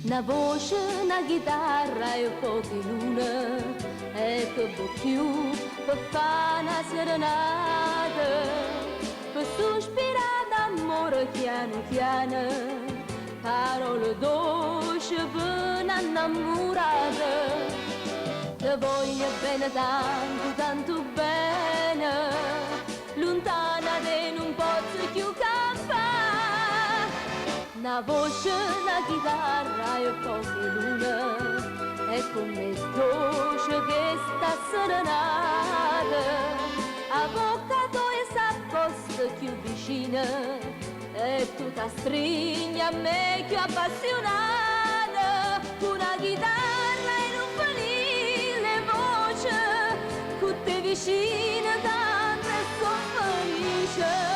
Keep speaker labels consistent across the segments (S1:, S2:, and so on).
S1: Una voce, una chitarra e poche lune, e che più per fare una serenata, per sospirare d'amore piano piano, parole dolci per innamorare. Te voglio bene tanto, tanto bene, lontana e non posso più campare. Una voce, una chitarra e poche lune, è come dolce che sta serenata. A bocca tua s'accosta più vicina, e tu ti stringi a me più appassionata. Una chitarra e non finire le voci, tutte vicine, tanto e sono felice.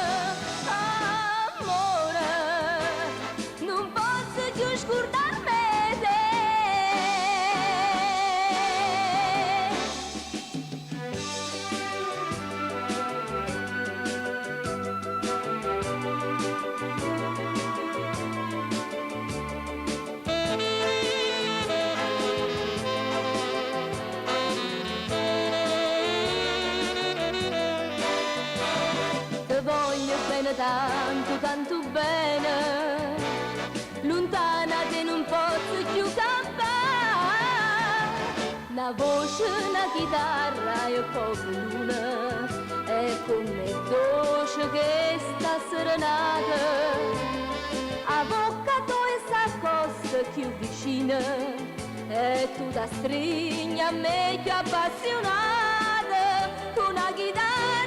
S1: Voglio bene tanto, tanto bene, lontana che non posso più campare. Una voce, una chitarra e poche lune, è come dolce che sta serenata. A bocca tua s'accosta più vicina, e tu ti stringi a me più appassionata. Una chitarra